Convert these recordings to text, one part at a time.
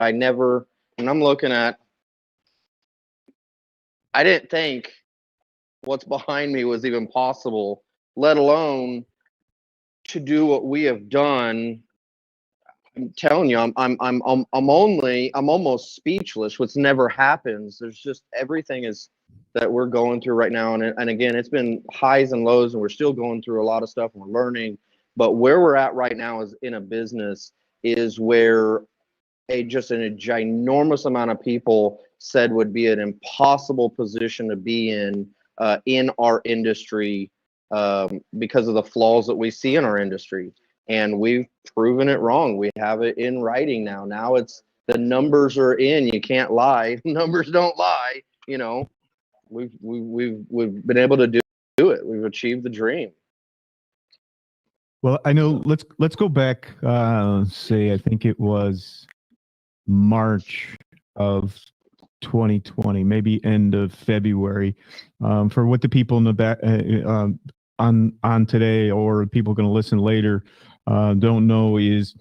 I never, and I'm looking at, I didn't think what's behind me was even possible, let alone to do what we have done. I'm telling you, I'm almost speechless, which never happens. There's just everything is that we're going through right now. And again, it's been highs and lows, and we're still going through a lot of stuff and we're learning. But where we're at right now is in a business is where just a ginormous amount of people said would be an impossible position to be in our industry, because of the flaws that we see in our industry. And we've proven it wrong. We have it in writing now. Now it's the numbers are in. You can't lie. Numbers don't lie. You know, we've been able to do it. We've achieved the dream. Well, I know. Let's go back. Say, I think it was March of 2020, maybe end of February. For what the people in the back on today, or people going to listen later, don't know, is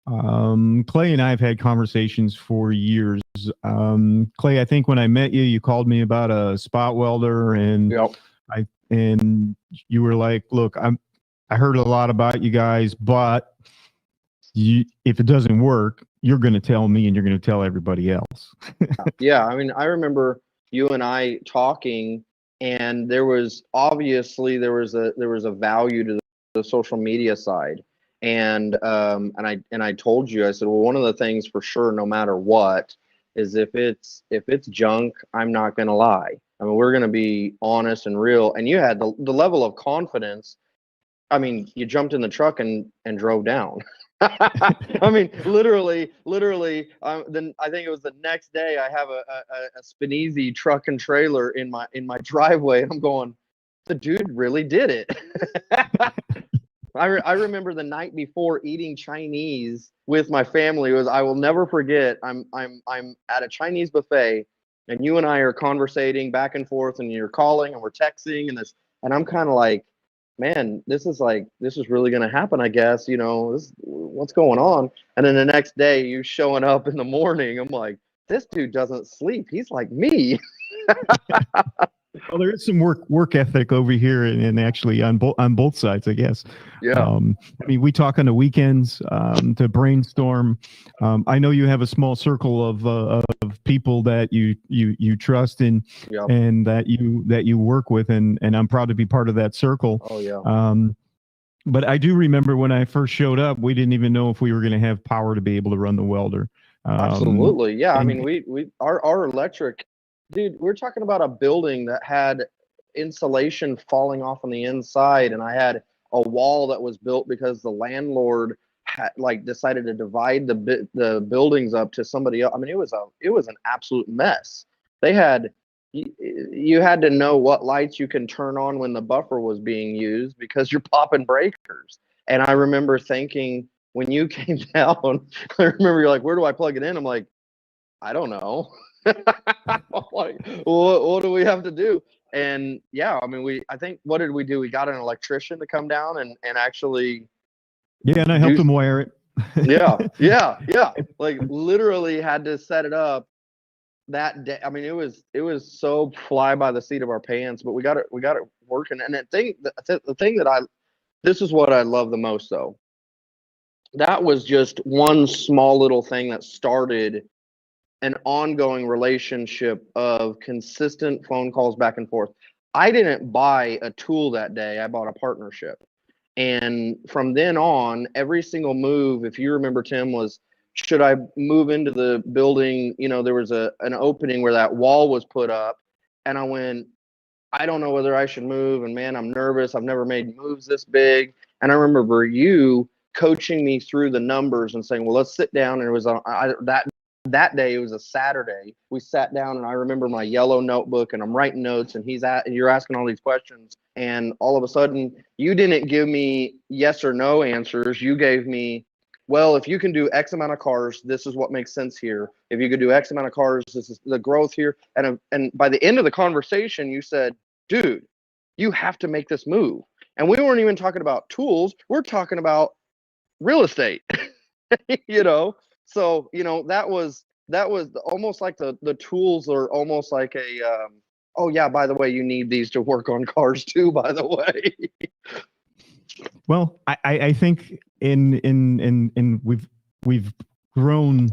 Clay and I have had conversations for years. Clay, I think when I met you, you called me about a spot welder, and Yep. and you were like, "Look, I heard a lot about you guys, but if it doesn't work, you're going to tell me and you're going to tell everybody else." Yeah, I mean, I remember you and I talking, and there was obviously there was a value to the social media side, and I told you, I said, well, one of the things for sure, no matter what, is if it's junk, I'm not going to lie. I mean, we're going to be honest and real. And you had the level of confidence. I mean, you jumped in the truck and drove down. I mean, literally. Then I think it was the next day. I have a Spineezy truck and trailer in my driveway. I'm going, the dude really did it. I remember the night before eating Chinese with my family. I will never forget. I'm at a Chinese buffet, and you and I are conversating back and forth, and you're calling and we're texting and I'm kind of like, man, this is really going to happen, I guess, what's going on? And then the next day you showing up in the morning, I'm like, this dude doesn't sleep. He's like me. Well, there is some work ethic over here, and actually on both sides, I guess. Yeah. I mean, we talk on the weekends to brainstorm. I know you have a small circle of people that you trust and Yep. and that you work with, and I'm proud to be part of that circle. Oh yeah. But I do remember when I first showed up, we didn't even know if we were going to have power to be able to run the welder. Absolutely. Yeah. I and- mean, our electric, dude, we're talking about a building that had insulation falling off on the inside, and I had a wall that was built because the landlord had decided to divide the buildings up to somebody else. I mean, it was an absolute mess. They had you had to know what lights you can turn on when the buffer was being used because you're popping breakers. And I remember thinking when you came down, I remember you're like, where do I plug it in? I'm like, I don't know. I'm like, what do we have to do? And yeah, I mean, I think, what did we do? We got an electrician to come down and actually. Yeah, and I helped them wire it. Yeah. Like literally had to set it up that day. I mean, it was so fly by the seat of our pants, but we got it working. And the thing this is what I love the most though. That was just one small little thing that started an ongoing relationship of consistent phone calls back and forth. I didn't buy a tool that day. I bought a partnership. And from then on, every single move, if you remember, Tim, was, should I move into the building? There was an opening where that wall was put up. And I went, I don't know whether I should move. And man, I'm nervous. I've never made moves this big. And I remember you coaching me through the numbers and saying, well, let's sit down. And it was that day, it was a Saturday. We sat down, and I remember my yellow notebook, and I'm writing notes, and you're asking all these questions. And all of a sudden, you didn't give me yes or no answers. You gave me, well, if you can do X amount of cars, this is what makes sense here. If you could do X amount of cars, this is the growth here. And by the end of the conversation, you said, dude, you have to make this move. And we weren't even talking about tools. We're talking about real estate, So, that was that was almost like the tools are almost like a oh yeah, by the way, you need these to work on cars too, by the way. Well, I think in we've grown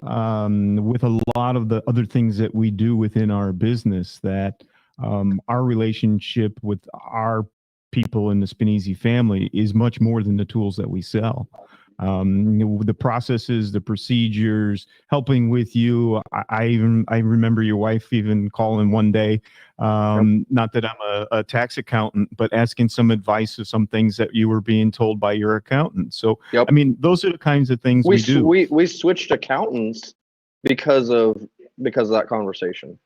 with a lot of the other things that we do within our business, that our relationship with our people in the Spinisi family is much more than the tools that we sell. The processes, the procedures, helping with you. I remember your wife even calling one day. Not that I'm a tax accountant, but asking some advice of some things that you were being told by your accountant. So, Yep. I mean, those are the kinds of things we do. We switched accountants because of that conversation.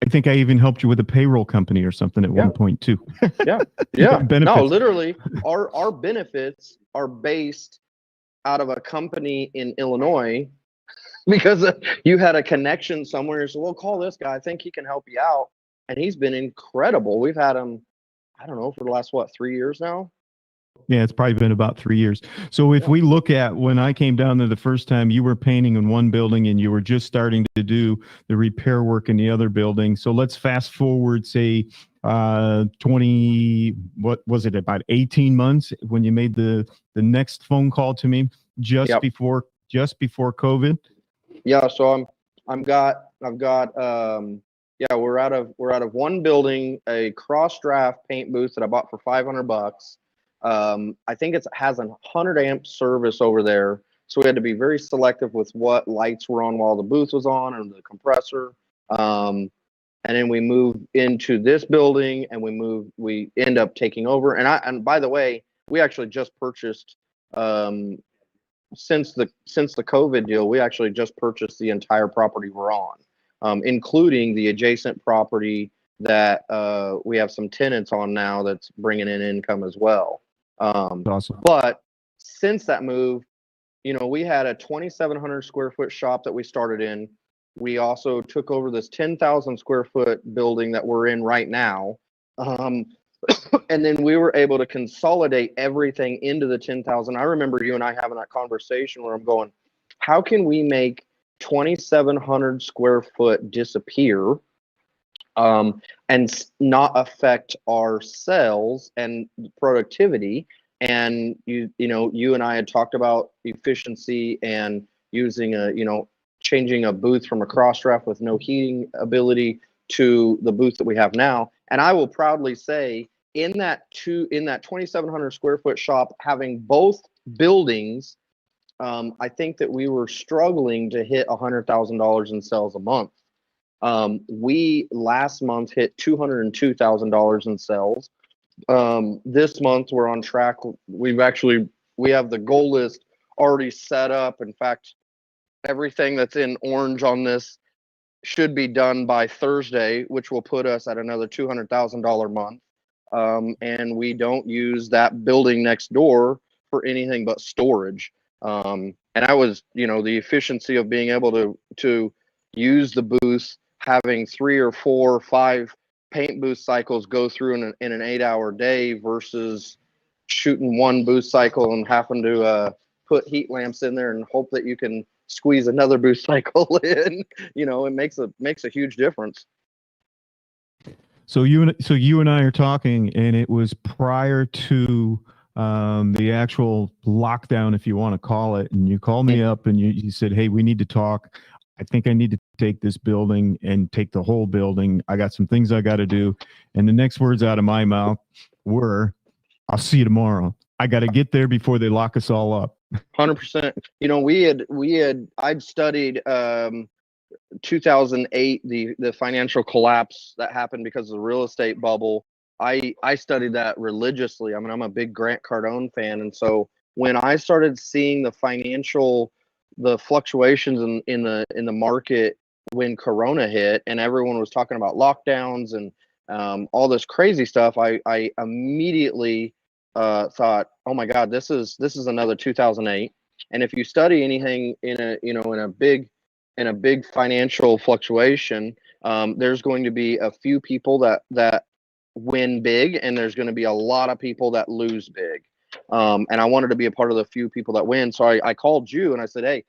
I think I even helped you with a payroll company or something at one point too. Yeah. No, literally, our benefits are based out of a company in Illinois because you had a connection somewhere. So we'll call this guy. I think he can help you out, and he's been incredible. We've had him, I don't know, for the last 3 years now. Yeah, it's probably been about 3 years. So if we look at when I came down there the first time, you were painting in one building and you were just starting to do the repair work in the other building. So let's fast forward, say 20, what was it, about 18 months when you made the next phone call to me just before COVID. Yeah, so I've got we're out of one building, a cross draft paint booth that I bought for $500. I think it has a 100 amp service over there, so we had to be very selective with what lights were on while the booth was on and the compressor. And then we moved into this building, and we end up taking over. And by the way, we actually just purchased since the COVID deal, we actually just purchased the entire property we're on, including the adjacent property that we have some tenants on now that's bringing in income as well. Awesome. But since that move, we had a 2,700 square foot shop that we started in. We also took over this 10,000 square foot building that we're in right now. And then we were able to consolidate everything into the 10,000. I remember you and I having that conversation where I'm going, how can we make 2,700 square foot disappear and not affect our sales and productivity? And you and I had talked about efficiency and using changing a booth from a cross draft with no heating ability to the booth that we have now. And I will proudly say, in that 2,700 square foot shop, having both buildings, I think that we were struggling to hit $100,000 in sales a month. We last month hit $202,000 in sales. This month we're on track. We have the goal list already set up. In fact, everything that's in orange on this should be done by Thursday, which will put us at another $200,000 month. And we don't use that building next door for anything but storage. And I was, the efficiency of being able to use the booth, having 3 or 4 or 5 paint booth cycles go through in an 8-hour day versus shooting one booth cycle and having to put heat lamps in there and hope that you can squeeze another booth cycle in. It makes a huge difference. So you and I are talking, and it was prior to the actual lockdown, if you want to call it. And you called me up and you said, "Hey, we need to talk. I think I need to take this building and take the whole building. I got some things I got to do." And the next words out of my mouth were, "I'll see you tomorrow. I got to get there before they lock us all up." 100%. I'd studied 2008, the financial collapse that happened because of the real estate bubble. I studied that religiously. I mean, I'm a big Grant Cardone fan, and so when I started seeing the fluctuations in the market when Corona hit, and everyone was talking about lockdowns and all this crazy stuff, I immediately thought, oh my God, this is another 2008. And if you study anything in a big financial fluctuation, there's going to be a few people that win big, and there's going to be a lot of people that lose big. And I wanted to be a part of the few people that win. So I called you and I said, hey,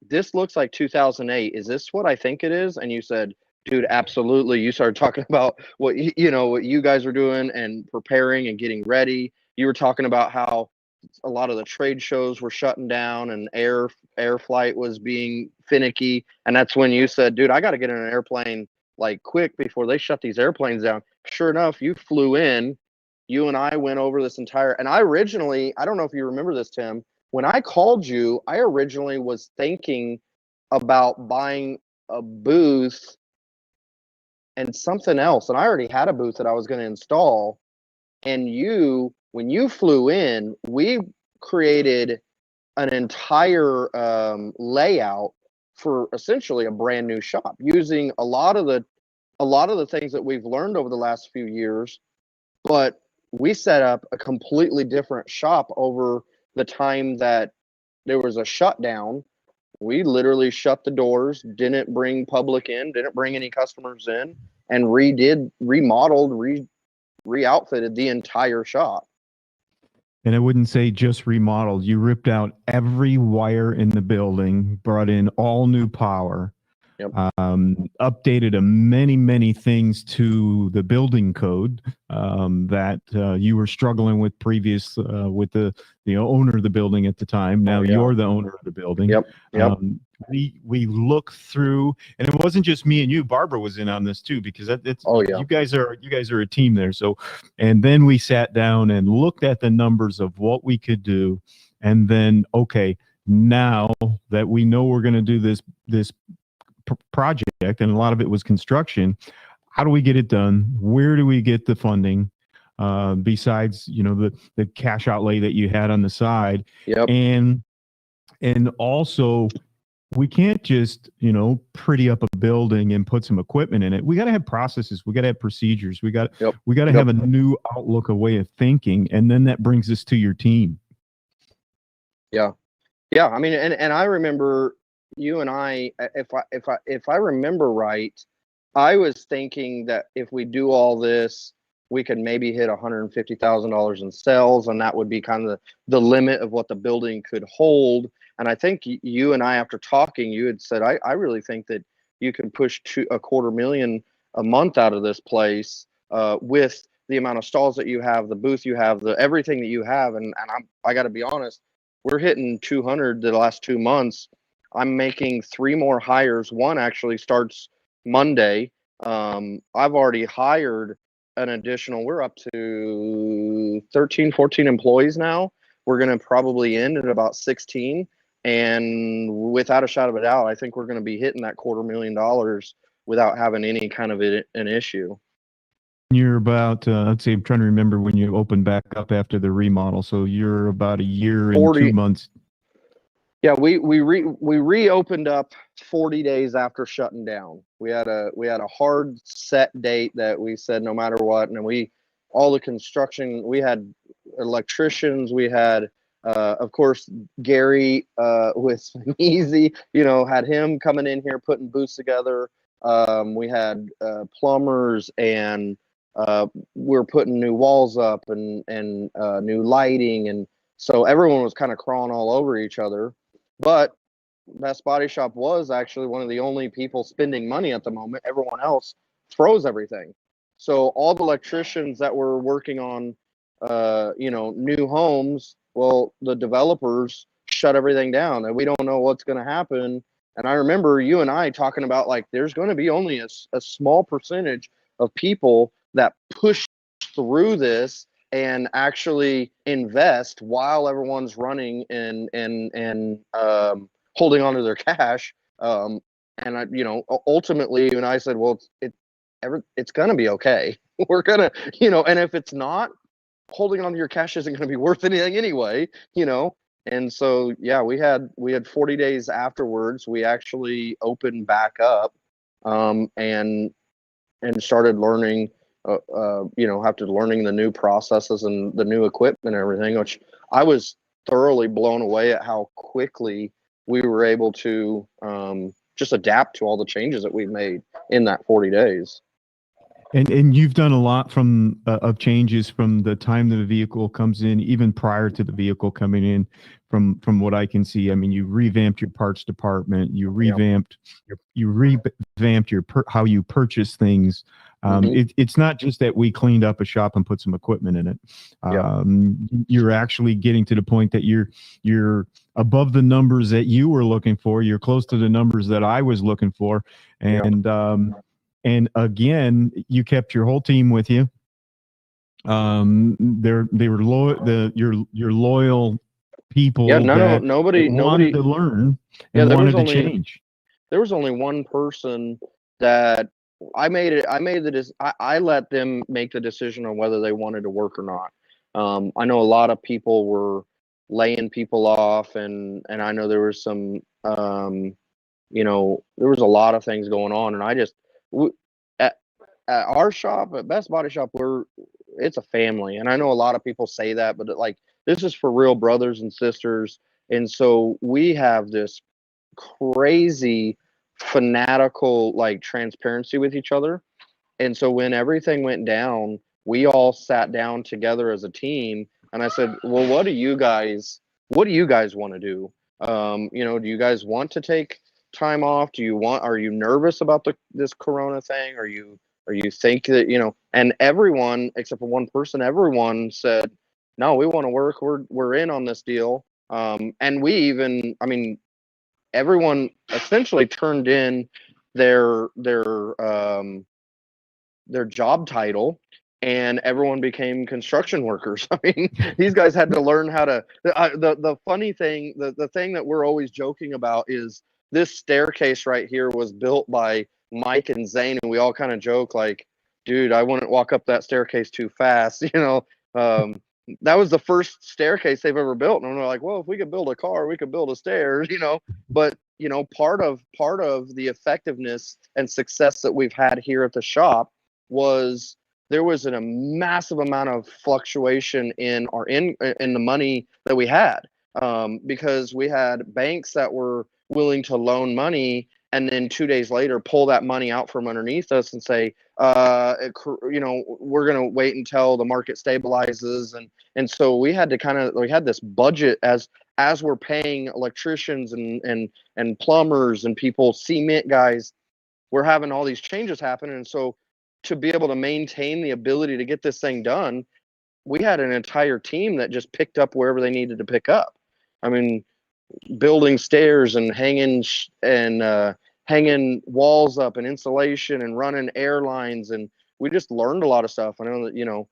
this looks like 2008. Is this what I think it is? And you said, dude, absolutely. You started talking about what what you guys were doing and preparing and getting ready. You were talking about how a lot of the trade shows were shutting down and air flight was being finicky. And that's when you said, dude, I got to get in an airplane like quick before they shut these airplanes down. Sure enough, you flew in. You and I went over this entire, and I originally, I don't know if you remember this, Tim, when I called you, I originally was thinking about buying a booth and something else. And I already had a booth that I was going to install. And when you flew in, we created an entire layout for essentially a brand new shop using a lot of the things that we've learned over the last few years. But we set up a completely different shop over the time that there was a shutdown. We literally shut the doors, didn't bring public in, didn't bring any customers in, and remodeled, re-outfitted the entire shop. And I wouldn't say just remodeled. You ripped out every wire in the building, brought in all new power, Yep. Updated many things to the building code that you were struggling with previous with the owner of the building at the time. Now you're the owner of the building. Yep. We look through, and it wasn't just me and you. Barbara was in on this too, because you guys are a team there. So, and then we sat down and looked at the numbers of what we could do, and then now that we know we're going to do this project, and a lot of it was construction, how do we get it done? Where do we get the funding besides the cash outlay that you had on the side? Yep. And also, we can't just pretty up a building and put some equipment in it. We got to have processes, we got to have procedures, we got to have a new outlook, a way of thinking. And then that brings us to your team. Yeah I mean, and I remember you and I, if I remember right, I was thinking that if we do all this, we could maybe hit $150,000 in sales, and that would be kind of the limit of what the building could hold. And I think you and I, after talking, you had said, I really think that you can push to $250,000 a month out of this place with the amount of stalls that you have, the booth you have, the everything that you have. And I got to be honest, we're hitting 200 the last 2 months. I'm making 3 more hires. One actually starts Monday. I've already hired an additional, we're up to 13, 14 employees now. We're going to probably end at about 16. And without a shadow of a doubt, I think we're going to be hitting that $250,000 without having any kind of an issue. You're about, let's see, I'm trying to remember when you opened back up after the remodel. So you're about a year and 2 months. Yeah, we reopened up 40 days after shutting down. We had a hard set date that we said no matter what, and all the construction, we had electricians, we had of course Gary with Easy, had him coming in here putting booths together. We had plumbers, and we're putting new walls up and new lighting, and so everyone was kind of crawling all over each other. But Best Body Shop was actually one of the only people spending money at the moment. Everyone else froze everything. So all the electricians that were working on, new homes, well, the developers shut everything down, and we don't know what's going to happen. And I remember you and I talking about, like, there's going to be only a small percentage of people that push through this and actually invest while everyone's running and holding on to their cash. And I, ultimately, and I said, well, it's going to be okay. We're going to, and if it's not, holding on to your cash isn't going to be worth anything anyway, And so, yeah, we had 40 days afterwards. We actually opened back up, and started learning, after learning the new processes and the new equipment and everything, which I was thoroughly blown away at how quickly we were able to just adapt to all the changes that we've made in that 40 days. And you've done a lot from of changes from the time the vehicle comes in, even prior to the vehicle coming in. From what I can see, I mean, you revamped your parts department, Yeah. you revamped your how you purchase things. Hmm. It's not just that we cleaned up a shop and put some equipment in it. Yeah. You're actually getting to the point that you're above the numbers that you were looking for. You're close to the numbers that I was looking for, Yeah. and again, you kept your whole team with you. They were loyal. Your loyal Yeah. people No, that wanted nobody. to learn Yeah. and wanted to change. There was only one person that I made it. I made I let them make the decision on whether they wanted to work or not. I know a lot of people were laying people off, and I know there was some, there was a lot of things going on, and I just w- at at our shop, at Best Body Shop, it's a family, and I know a lot of people say that, but like, this is for real brothers and sisters, and so we have this crazy fanatical like transparency with each other. And so when everything went down, we all sat down together as a team, and I said, "Well, what do you guys want to do? Do you guys want to take time off? Are you nervous about this corona thing? Are you think that, and everyone except for one person, everyone said, "No, we want to work. We're in on this deal." And we even, I mean, everyone essentially turned in their their um, their job title, and everyone became construction workers. I mean, these guys had to learn how to. The funny thing, the thing that we're always joking about is this staircase right here was built by Mike and Zane, and we all kind of joke like, "Dude, I wouldn't walk up that staircase too fast," Um, that was the first staircase they've ever built, and we're like, "Well, if we could build a car, we could build a stairs." But part of the effectiveness and success that we've had here at the shop was there was a massive amount of fluctuation in the money that we had, because we had banks that were willing to loan money and then 2 days later pull that money out from underneath us and say, we're going to wait until the market stabilizes. And so we had this budget as we're paying electricians and plumbers and people, cement guys, we're having all these changes happen. And so to be able to maintain the ability to get this thing done, we had an entire team that just picked up wherever they needed to pick up. I mean, building stairs and hanging walls up and insulation and running airlines, and we just learned a lot of stuff. I know that,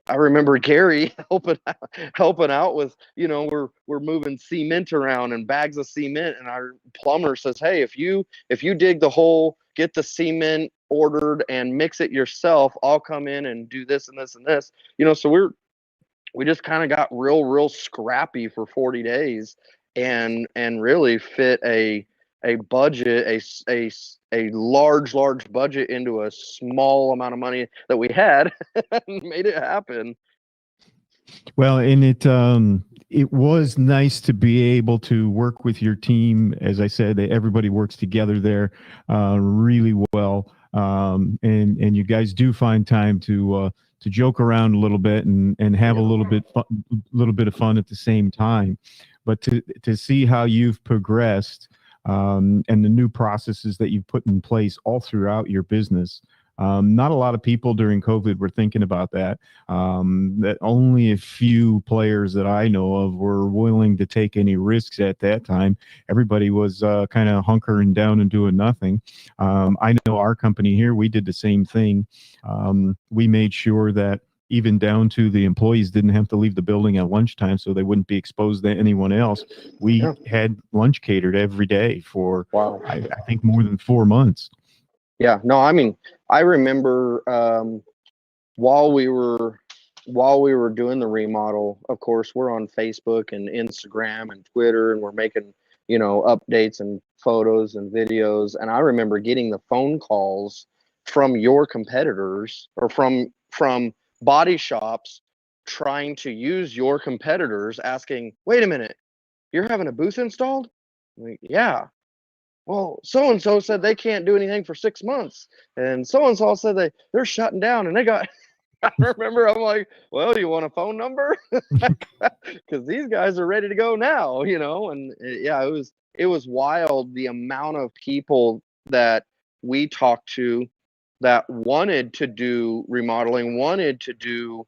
I remember Gary helping out with, we're moving cement around and bags of cement, and our plumber says, "Hey, if you dig the hole, get the cement ordered and mix it yourself, I'll come in and do this and this and this." So we just kind of got real scrappy for 40 days, and really fit a budget, a large budget into a small amount of money that we had, and made it happen. Well, and it was nice to be able to work with your team. As I said, everybody works together there really well, and you guys do find time to joke around a little bit and have a Yeah. little bit of fun at the same time. But to see how you've progressed, and the new processes that you've put in place all throughout your business. Not a lot of people during COVID were thinking about that. That only a few players that I know of were willing to take any risks at that time. Everybody was kind of hunkering down and doing nothing. I know our company here, we did the same thing. We made sure that even down to the employees didn't have to leave the building at lunchtime so they wouldn't be exposed to anyone else. We Yeah. had lunch catered every day for, Wow. I think, more than 4 months. Yeah. No, I mean, I remember, while we were doing the remodel, of course, we're on Facebook and Instagram and Twitter, and we're making, updates and photos and videos. And I remember getting the phone calls from your competitors, or from body shops trying to use your competitors, asking, "Wait a minute, you're having a booth installed?" I'm like, "Yeah." well, so and so said they can't do anything for 6 months, and so said they're shutting down, and they got. I remember I'm like, well, you want a phone number? Because these guys are ready to go now, And yeah, it was wild the amount of people that we talked to that wanted to do remodeling, wanted to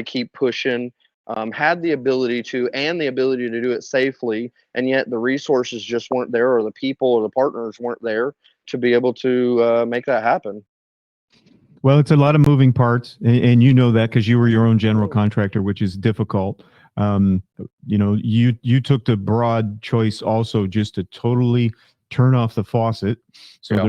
keep pushing, had the ability to, and the ability to do it safely, and yet the resources just weren't there, or the people or the partners weren't there to be able to make that happen. Well, it's a lot of moving parts, and you know that because you were your own general contractor, which is difficult. You took the broad choice also just to totally turn off the faucet, so Yeah.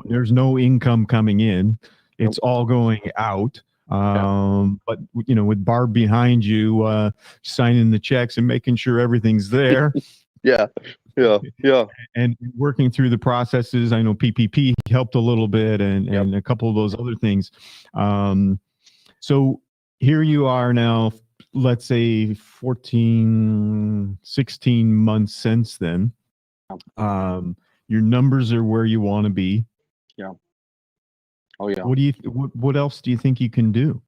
there's no income coming in. It's Nope. all going out. Yeah. But with Barb behind you, signing the checks and making sure everything's there. Yeah. Yeah. Yeah. And working through the processes. I know PPP helped a little bit, and Yep. a couple of those other things. So here you are now, let's say 14, 16 months since then. Your numbers are where you want to be. Yeah. Oh yeah. What else do you think you can do?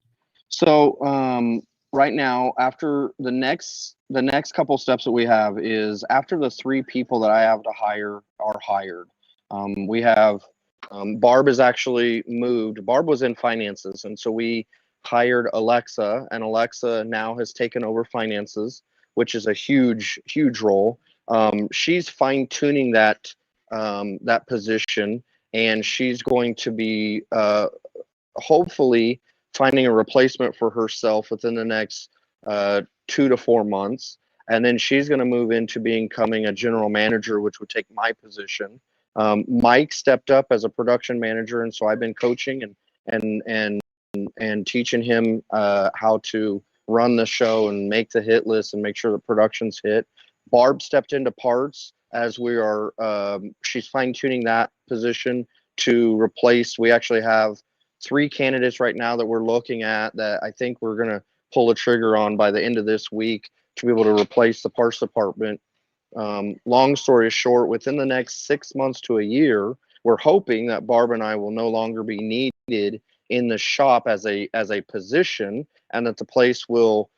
So right now, after the next couple steps that we have is after the three people that I have to hire are hired. We have Barb is actually moved. Barb was in finances, and so we hired Alexa, and Alexa now has taken over finances, which is a huge, huge role. She's fine tuning that position, and she's going to be hopefully finding a replacement for herself within the next 2 to 4 months. And then she's going to move into becoming a general manager, which would take my position. Mike stepped up as a production manager, and so I've been coaching and teaching him how to run the show and make the hit list and make sure the production's hit. Barb stepped into parts as we are. She's fine tuning that position to replace. We actually have three candidates right now that we're looking at that I think we're going to pull the trigger on by the end of this week to be able to replace the parts department. Long story short, within the next 6 months to a year, we're hoping that Barb and I will no longer be needed in the shop as a position, and that the place will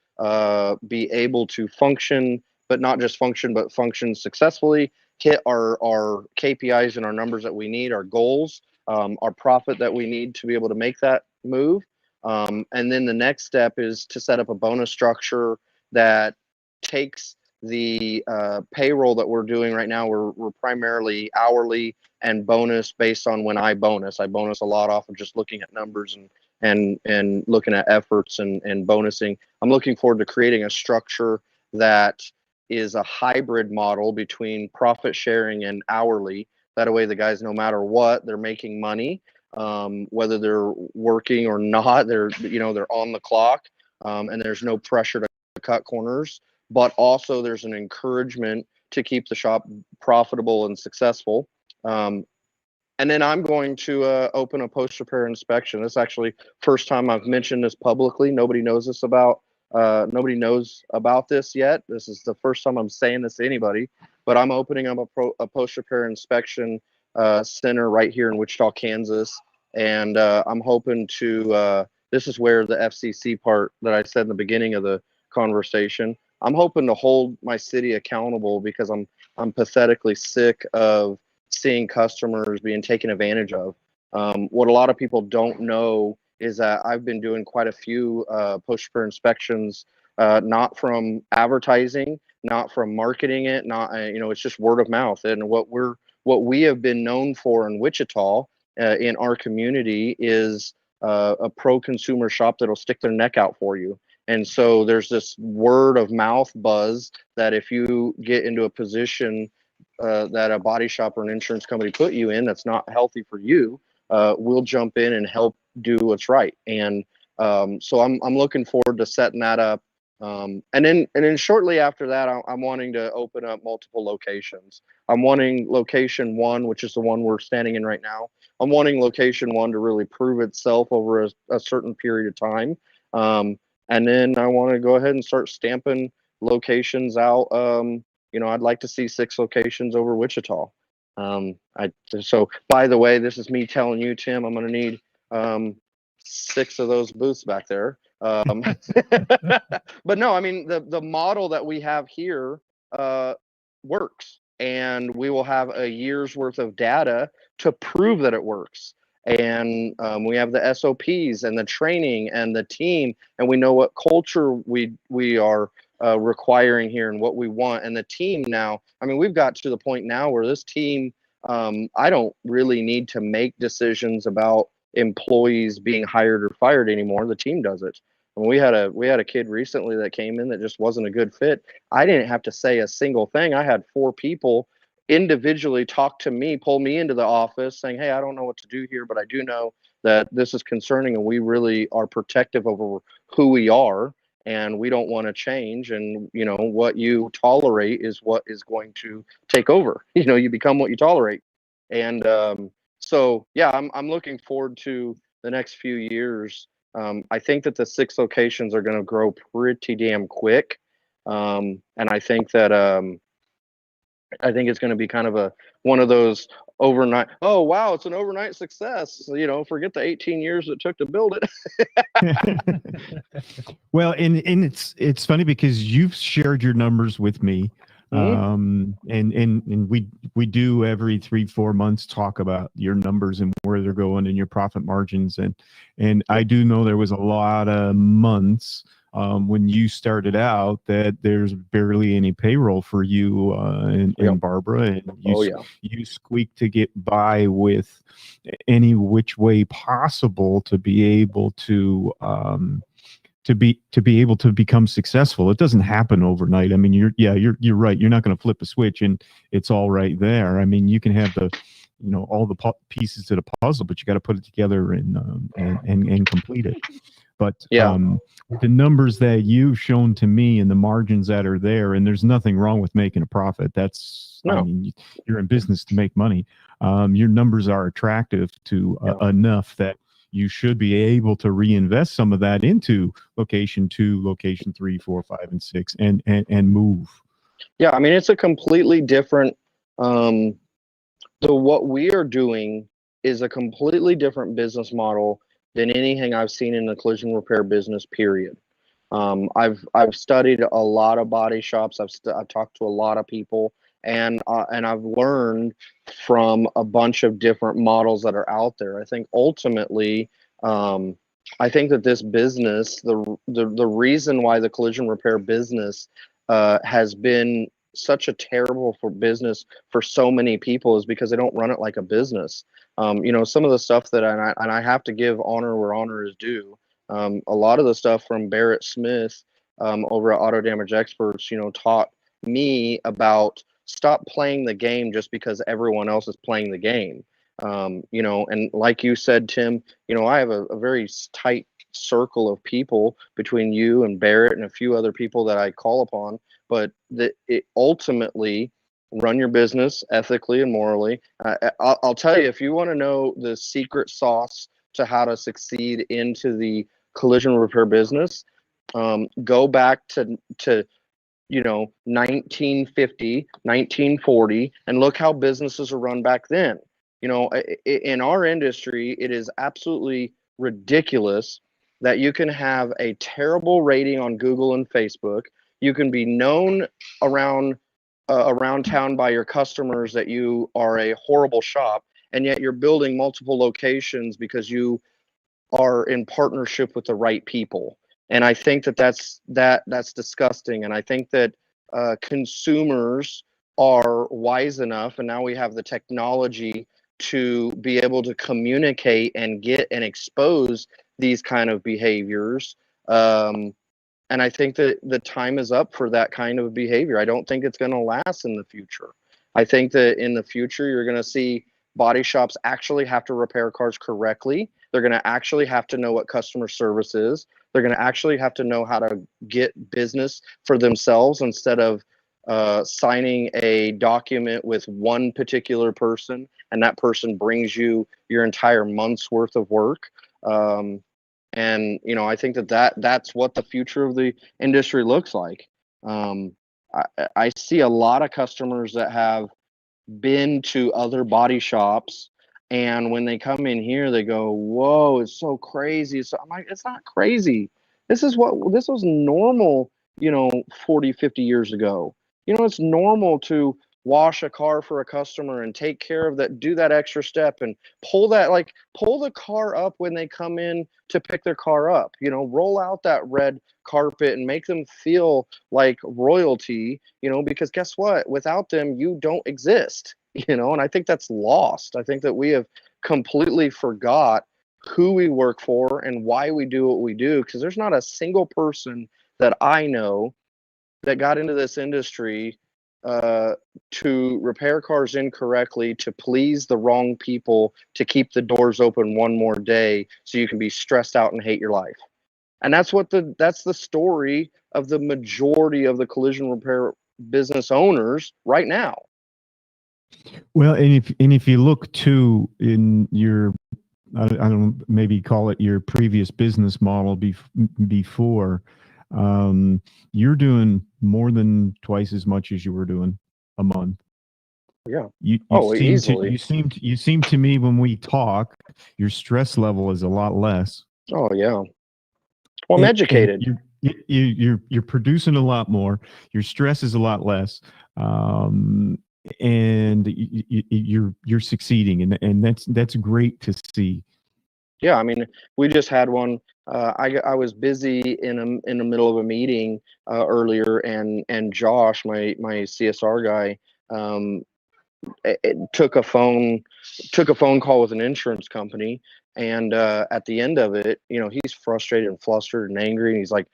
be able to function, but not just function, but function successfully, hit our KPIs and our numbers that we need, our goals, our profit that we need to be able to make that move. And then the next step is to set up a bonus structure that takes the payroll that we're doing right now. We're primarily hourly and bonus based on when I bonus. I bonus a lot off of just looking at numbers and looking at efforts and bonusing. I'm looking forward to creating a structure that is a hybrid model between profit sharing and hourly. That way, the guys, no matter what, they're making money, whether they're working or not. They're on the clock, and there's no pressure to cut corners. But also, there's an encouragement to keep the shop profitable and successful. And then I'm going to open a post repair inspection. This is actually first time I've mentioned this publicly. Nobody knows about this yet. This is the first time I'm saying this to anybody. But I'm opening up a post repair inspection center right here in Wichita, Kansas, and I'm hoping to. This is where the FCC part that I said in the beginning of the conversation. I'm hoping to hold my city accountable because I'm pathetically sick of seeing customers being taken advantage of. What a lot of people don't know is that I've been doing quite a few post repair inspections, not from advertising, not from marketing it, not it's just word of mouth. And what we have been known for in Wichita, in our community, is a pro consumer shop that'll stick their neck out for you. And so there's this word of mouth buzz that if you get into a position that a body shop or an insurance company put you in that's not healthy for you, we'll jump in and help do what's right. And so I'm looking forward to setting that up. And then shortly after that, I'm wanting to open up multiple locations. I'm wanting location one, which is the one we're standing in right now. I'm wanting location one to really prove itself over a certain period of time. And then I want to go ahead and start stamping locations out. I'd like to see 6 locations over Wichita. So by the way, this is me telling you, Tim, I'm going to need 6 of those booths back there. But no, I mean the model that we have here works, and we will have a year's worth of data to prove that it works. And we have the SOPs and the training and the team, and we know what culture we are requiring here and what we want. And the team now, I mean, we've got to the point now where this team, I don't really need to make decisions about employees being hired or fired anymore. The team does it. When we had a kid recently that came in that just wasn't a good fit. I didn't have to say a single thing. I had 4 people individually talk to me, pull me into the office saying, "Hey, I don't know what to do here, but I do know that this is concerning and we really are protective over who we are and we don't want to change, and what you tolerate is what is going to take over. You become what you tolerate." And so yeah, I'm looking forward to the next few years. I think that the 6 locations are going to grow pretty damn quick. And I think it's going to be kind of one of those overnight. Oh wow, it's an overnight success. Forget the 18 years it took to build it. Well, and it's funny because you've shared your numbers with me, and we do every 3-4 months talk about your numbers and where they're going and your profit margins, and I do know there was a lot of months when you started out that there's barely any payroll for you and Barbara, and you squeak to get by with any which way possible to be able to able to become successful. It doesn't happen overnight. I mean, you're right. You're not going to flip a switch and it's all right there. I mean, you can have all the pieces to the puzzle, but you got to put it together and complete it. But the numbers that you've shown to me and the margins that are there, and there's nothing wrong with making a profit. I mean, you're in business to make money. Your numbers are attractive to enough that you should be able to reinvest some of that into location 2, location 3, 4, 5, and 6, and move. Yeah, I mean, it's a completely different. So what we are doing is a completely different business model than anything I've seen in the collision repair business. Period. I've studied a lot of body shops. I've talked to a lot of people, and I've learned from a bunch of different models that are out there. I think ultimately, I think that this business, the reason why the collision repair business has been such a terrible for business for so many people is because they don't run it like a business. Some of the stuff that I have to give honor where honor is due. A lot of the stuff from Barrett Smith over at Auto Damage Experts, taught me about stop playing the game just because everyone else is playing the game. And like you said, Tim, I have a very tight circle of people between you and Barrett and a few other people that I call upon, but it ultimately run your business ethically and morally. I'll tell you, if you want to know the secret sauce to how to succeed into the collision repair business, go back to 1950, 1940, and look how businesses are run back then. In our industry, it is absolutely ridiculous that you can have a terrible rating on Google and Facebook. You can be known around town by your customers that you are a horrible shop, and yet you're building multiple locations because you are in partnership with the right people. And I think that's disgusting. And I think that consumers are wise enough, and now we have the technology to be able to communicate and get and expose these kind of behaviors. And I think that the time is up for that kind of behavior. I don't think it's going to last in the future. I think that in the future, you're going to see body shops actually have to repair cars correctly. They're going to actually have to know what customer service is. They're going to actually have to know how to get business for themselves instead of signing a document with one particular person, and that person brings you your entire month's worth of work. And I think that's what the future of the industry looks like. I see a lot of customers that have been to other body shops, and when they come in here, they go, "Whoa, it's so crazy." So I'm like, "It's not crazy. This was normal, 40, 50 years ago. It's normal to wash a car for a customer and take care of that, do that extra step and pull the car up when they come in to pick their car up, roll out that red carpet and make them feel like royalty, because guess what? Without them, you don't exist, and I think that's lost. I think that we have completely forgot who we work for and why we do what we do, because there's not a single person that I know that got into this industry uh, to repair cars incorrectly, to please the wrong people, to keep the doors open one more day so you can be stressed out and hate your life. And that's the story of the majority of the collision repair business owners right now. Well, and if you look too in your, I don't maybe call it your previous business model before, you're doing more than twice as much as you were doing a month. Yeah. You Easily. you seem to me when we talk, your stress level is a lot less. Oh yeah. Well, I'm educated. You're producing a lot more. Your stress is a lot less, and you're succeeding, and that's great to see. Yeah, I mean, we just had one. I was busy in the middle of a meeting earlier, and Josh, my CSR guy, um, took a phone call with an insurance company, and at the end of it, he's frustrated and flustered and angry, and he's like,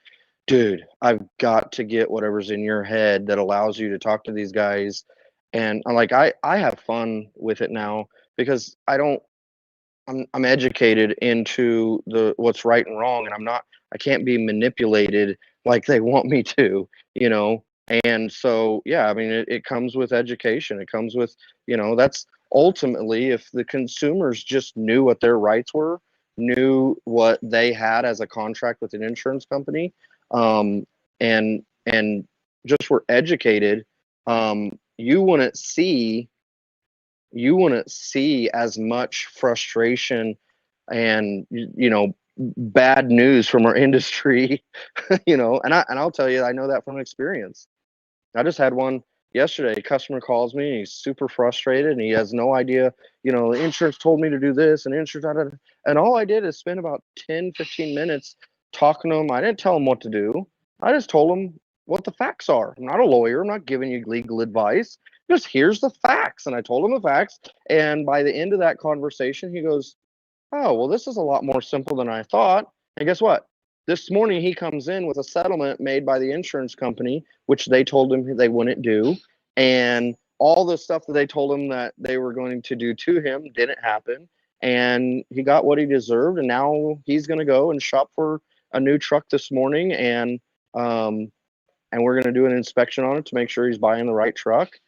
"Dude, I've got to get whatever's in your head that allows you to talk to these guys." And I'm like, I have fun with it now because I'm educated into what's right and wrong, and I can't be manipulated like they want me to, you know. And so yeah, I mean it comes with education. It comes with, that's ultimately, if the consumers just knew what their rights were, knew what they had as a contract with an insurance company, um, and just were educated, you wouldn't see as much frustration and bad news from our industry. And I'll tell you, I know that from experience. I just had one yesterday. A customer calls me and he's super frustrated and he has no idea, the insurance told me to do this and insurance, da, da, da. And all I did is spend about 10-15 minutes talking to him. I didn't tell him what to do. I just told him what the facts are. I'm not a lawyer. I'm not giving you legal advice. Just here's the facts. And I told him the facts. And by the end of that conversation, he goes, "Oh, well, this is a lot more simple than I thought." And guess what? This morning he comes in with a settlement made by the insurance company, which they told him they wouldn't do. And all the stuff that they told him that they were going to do to him didn't happen. And he got what he deserved. And now he's going to go and shop for a new truck this morning. Um, and we're going to do an inspection on it to make sure he's buying the right truck.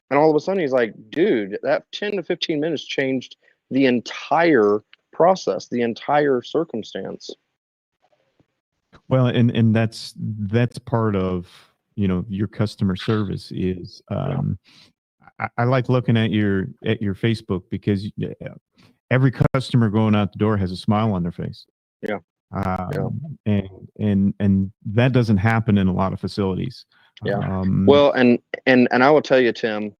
And all of a sudden he's like, "Dude, that 10 to 15 minutes changed the entire process, the entire circumstance." Well, and that's part of your customer service is I like looking at your Facebook because every customer going out the door has a smile on their face. Yeah. And that doesn't happen in a lot of facilities. Yeah. Well, and I will tell you, Tim,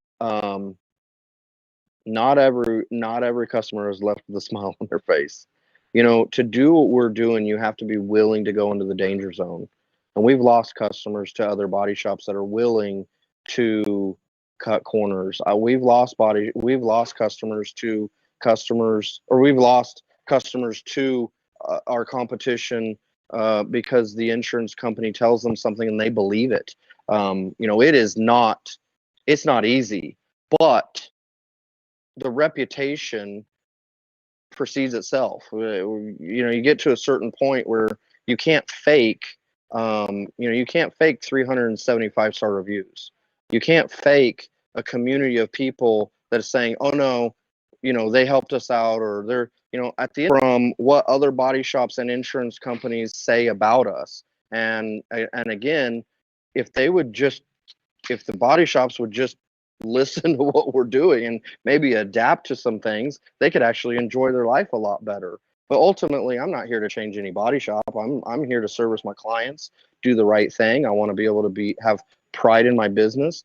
not every customer is left with a smile on their face. To do what we're doing, you have to be willing to go into the danger zone. And we've lost customers to other body shops that are willing to cut corners. We've lost customers to customers, or we've lost customers to our competition because the insurance company tells them something and they believe it. It's not easy, but the reputation precedes itself. You get to a certain point where you can't fake. You can't fake 375-star reviews. You can't fake a community of people that is saying, "Oh no, they helped us out," or they're, at the end, from what other body shops and insurance companies say about us. And again, if the body shops would just listen to what we're doing and maybe adapt to some things, they could actually enjoy their life a lot better. But ultimately, I'm not here to change any body shop. I'm here to service my clients, do the right thing. I want to be able to have pride in my business.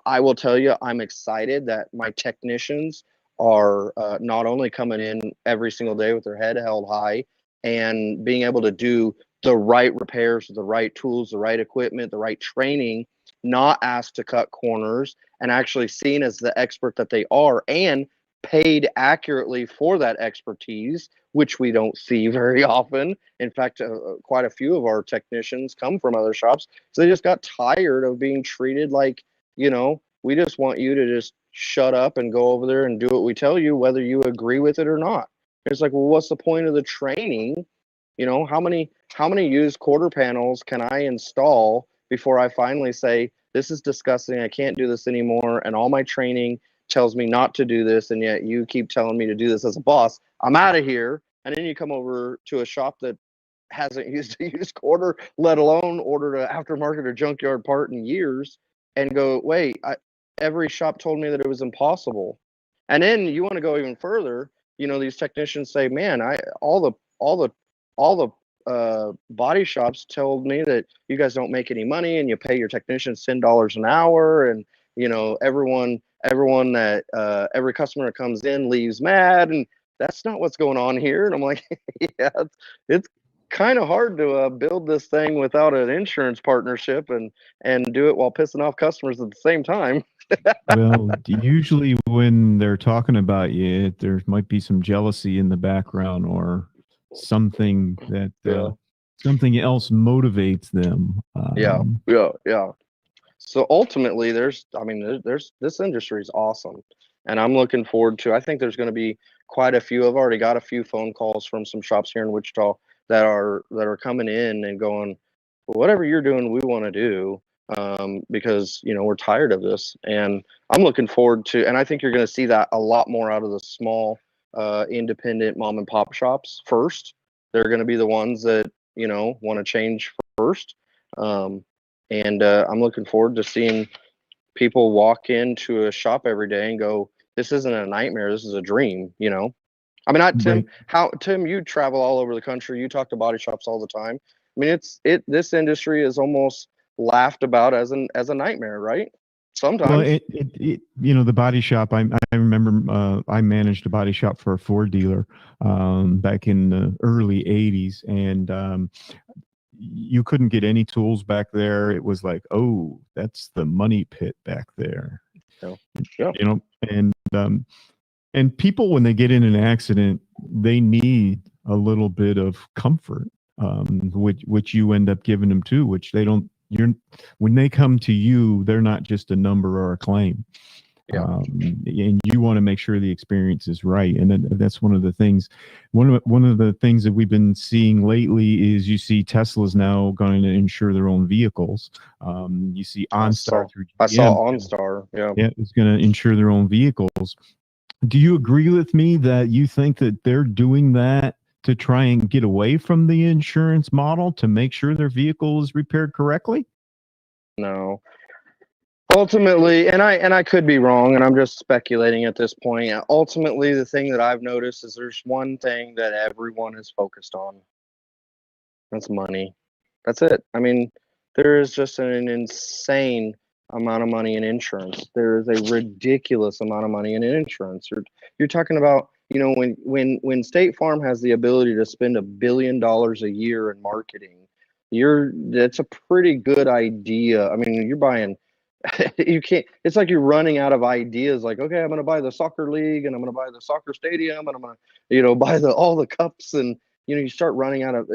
I will tell you, I'm excited that my technicians are not only coming in every single day with their head held high and being able to do the right repairs, the right tools, the right equipment, the right training, not asked to cut corners, and actually seen as the expert that they are and paid accurately for that expertise, which we don't see very often. In fact, quite a few of our technicians come from other shops, so they just got tired of being treated like, we just want you to just shut up and go over there and do what we tell you, whether you agree with it or not. It's like, well, what's the point of the training? How many used quarter panels can I install before I finally say, this is disgusting, I can't do this anymore, and all my training tells me not to do this, and yet you keep telling me to do this as a boss. I'm out of here. And then you come over to a shop that hasn't used a used quarter, let alone ordered an aftermarket or junkyard part in years, and go, wait, every shop told me that it was impossible. And then you want to go even further. These technicians say, man, all the body shops told me that you guys don't make any money and you pay your technicians $10 an hour, and everyone that every customer that comes in leaves mad, and that's not what's going on here. And I'm like, yeah, it's kind of hard to build this thing without an insurance partnership and do it while pissing off customers at the same time. Well, usually when they're talking about you, there might be some jealousy in the background or something that Yeah. something else motivates them. Yeah. So ultimately, there's this industry is awesome, and I'm looking forward to. I think there's going to be quite a few. I've already got a few phone calls from some shops here in Wichita that are coming in and going, well, whatever you're doing, we want to do, because we're tired of this, and I'm looking forward to. And I think you're going to see that a lot more out of the small, independent mom and pop shops first. They're going to be the ones that want to change first. And I'm looking forward to seeing people walk into a shop every day and go, "This isn't a nightmare. This is a dream." I mean, not Tim. Right. Tim? You travel all over the country. You talk to body shops all the time. I mean, this industry is almost laughed about as a nightmare, right? Well, Sometimes. the body shop. I remember I managed a body shop for a Ford dealer back in the early '80s, and you couldn't get any tools back there. It was like, oh, that's the money pit back there. Yeah. Yeah. And people, when they get in an accident, they need a little bit of comfort, which you end up giving them too, which they don't. When they come to you, they're not just a number or a claim. Yeah. And you want to make sure the experience is right, and that's one of the things. One of the things that we've been seeing lately is you see Tesla's now going to insure their own vehicles. You see OnStar through GM. I saw OnStar. Yeah. Yeah, it's going to insure their own vehicles. Do you agree with me that you think that they're doing that to try and get away from the insurance model to make sure their vehicle is repaired correctly? No. Ultimately, and I could be wrong, and I'm just speculating at this point. Ultimately, the thing that I've noticed is there's one thing that everyone is focused on. That's money. That's it. I mean, there is just an insane amount of money in insurance. There is a ridiculous amount of money in insurance. You're talking about, when State Farm has the ability to spend $1 billion a year in marketing, that's a pretty good idea. I mean, you're buying you can't, it's like you're running out of ideas. Like, okay, I'm going to buy the soccer league, and I'm going to buy the soccer stadium, and I'm going to buy all the cups, and you start running out of,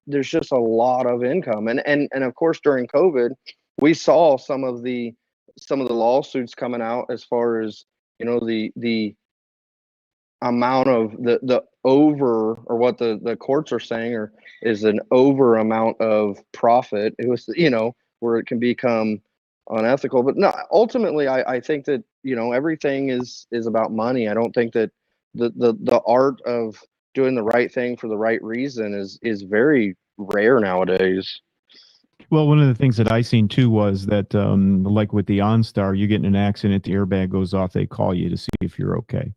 there's just a lot of income. And of course, during COVID, we saw some of the lawsuits coming out, as far as the amount of the over, or what the courts are saying, or is an over amount of profit. It was, where it can become unethical. But no, ultimately, I think that everything is about money. I don't think that the art of doing the right thing for the right reason is very rare nowadays. Well, one of the things that I seen too was that, like with the OnStar, you get in an accident, the airbag goes off, they call you to see if you're okay.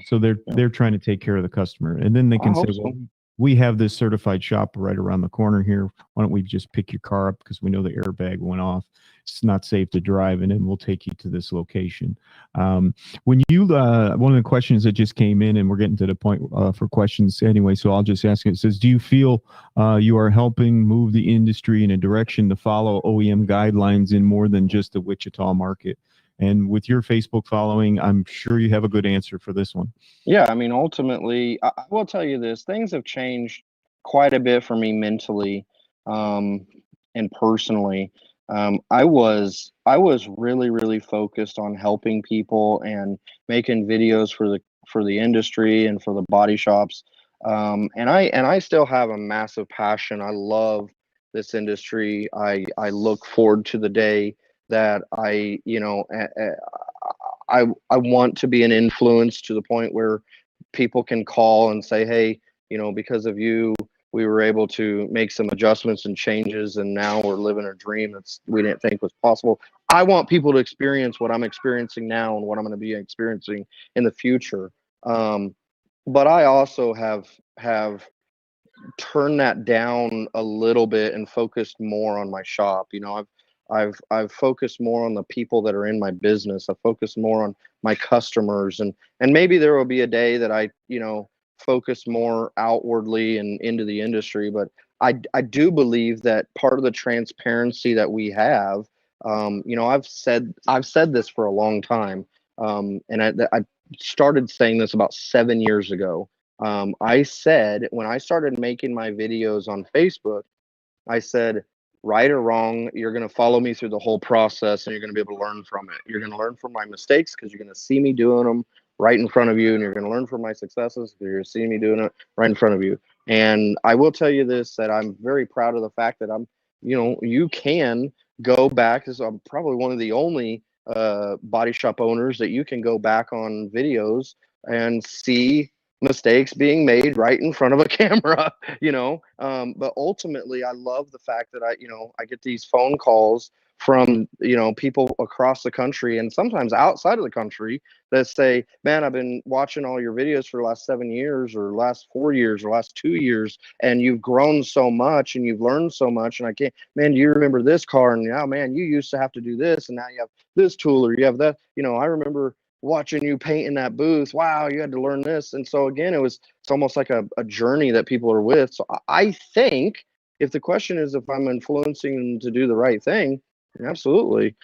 So Yeah, they're trying to take care of the customer, and then they I can say, hope "Well, so. we have this certified shop right around the corner here. Why don't we just pick your car up because we know the airbag went off? It's not safe to drive, and then we'll take you to this location." When you one of the questions that just came in, and we're getting to the point for questions anyway, so I'll just ask it. It says, "Do you feel you are helping move the industry in a direction to follow OEM guidelines in more than just the Wichita market?" And with your Facebook following, I'm sure you have a good answer for this one. Yeah, I mean, ultimately, I will tell you this: things have changed quite a bit for me mentally, um, and personally. I was really focused on helping people and making videos for the industry and for the body shops. And I still have a massive passion. I love this industry. I look forward to the day that I want to be an influence to the point where people can call and say, "Hey, because of you, we were able to make some adjustments and changes, and now we're living a dream that's we didn't think was possible." I want people to experience what I'm experiencing now and what I'm going to be experiencing in the future. Um, but I also have turned that down a little bit and focused more on my shop. I've focused more on the people that are in my business. I've focused more on my customers, and maybe there will be a day that I focus more outwardly and into the industry. But I do believe that part of the transparency that we have, I've said this for a long time, and I started saying this about 7 years ago. I said when I started making my videos on Facebook, I said, right or wrong, you're going to follow me through the whole process and you're going to be able to learn from it. You're going to learn from my mistakes because you're going to see me doing them right in front of you. And you're going to learn from my successes because you're seeing me doing it right in front of you. And I will tell you this, that I'm very proud of the fact that you can go back, because I'm probably one of the only body shop owners that you can go back on videos and see mistakes being made right in front of a camera. But ultimately I love the fact that I get these phone calls from people across the country and sometimes outside of the country that say, "Man, I've been watching all your videos for the last 7 years or last 4 years or last 2 years, and you've grown so much and you've learned so much, and I can't, man, do you remember this car? And now, man, you used to have to do this and now you have this tool or you have that. I remember watching you paint in that booth. Wow, you had to learn this." And so again, it's almost like a journey that people are with. So I think if the question is if I'm influencing them to do the right thing, absolutely.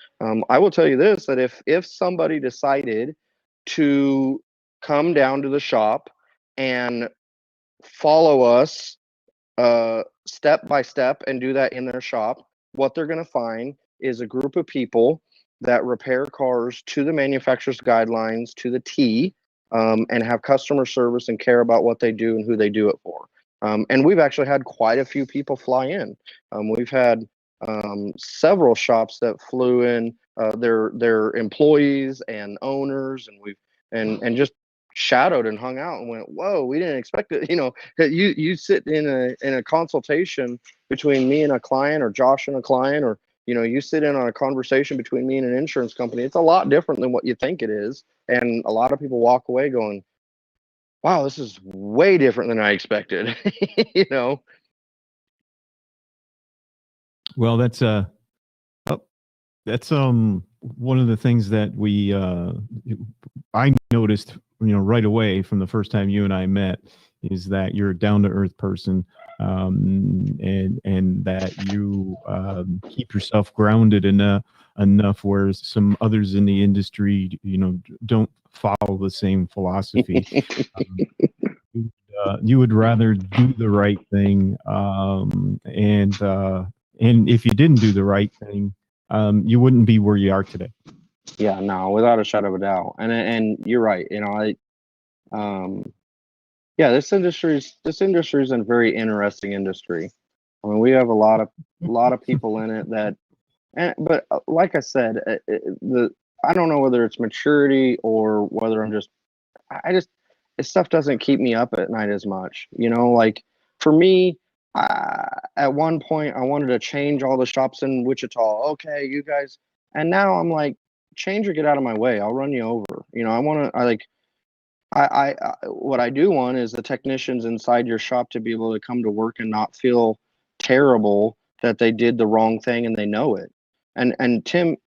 I will tell you this, that if somebody decided to come down to the shop and follow us step by step and do that in their shop, what they're going to find is a group of people that repair cars to the manufacturer's guidelines to the T, and have customer service and care about what they do and who they do it for. And we've actually had quite a few people fly in. We've had several shops that flew in their employees and owners, and just shadowed and hung out and went, "Whoa, we didn't expect it." That you sit in a consultation between me and a client, or Josh and a client, or you sit in on a conversation between me and an insurance company. It's a lot different than what you think it is, and a lot of people walk away going, "Wow, this is way different than I expected." you know Well, oh, that's one of the things that I noticed, right away from the first time you and I met, is that you're a down to earth person, and that you keep yourself grounded enough where some others in the industry, don't follow the same philosophy. Um, you would rather do the right thing, and if you didn't do the right thing, you wouldn't be where you are today. Yeah, no, without a shadow of a doubt. And you're right. Um, yeah, this industry is a very interesting industry. I mean, we have a lot of people in it that, but like I said, the I don't know whether it's maturity or whether I just this stuff doesn't keep me up at night as much. Like for me, At one point, I wanted to change all the shops in Wichita. Okay, you guys, and now I'm like, change or get out of my way. I'll run you over. I want to. What I do want is the technicians inside your shop to be able to come to work and not feel terrible that they did the wrong thing and they know it. And Tim,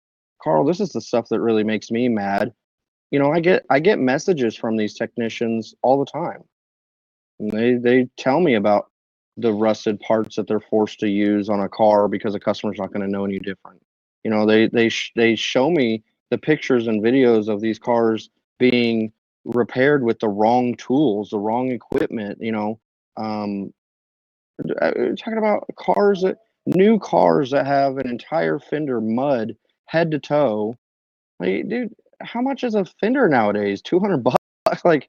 Carl, this is the stuff that really makes me mad. I get messages from these technicians all the time. And they tell me about the rusted parts that they're forced to use on a car because the customer's not going to know any different. They show me the pictures and videos of these cars being repaired with the wrong tools, the wrong equipment. Talking about new cars that have an entire fender mud head to toe. Like, dude, how much is a fender nowadays? $200. Like,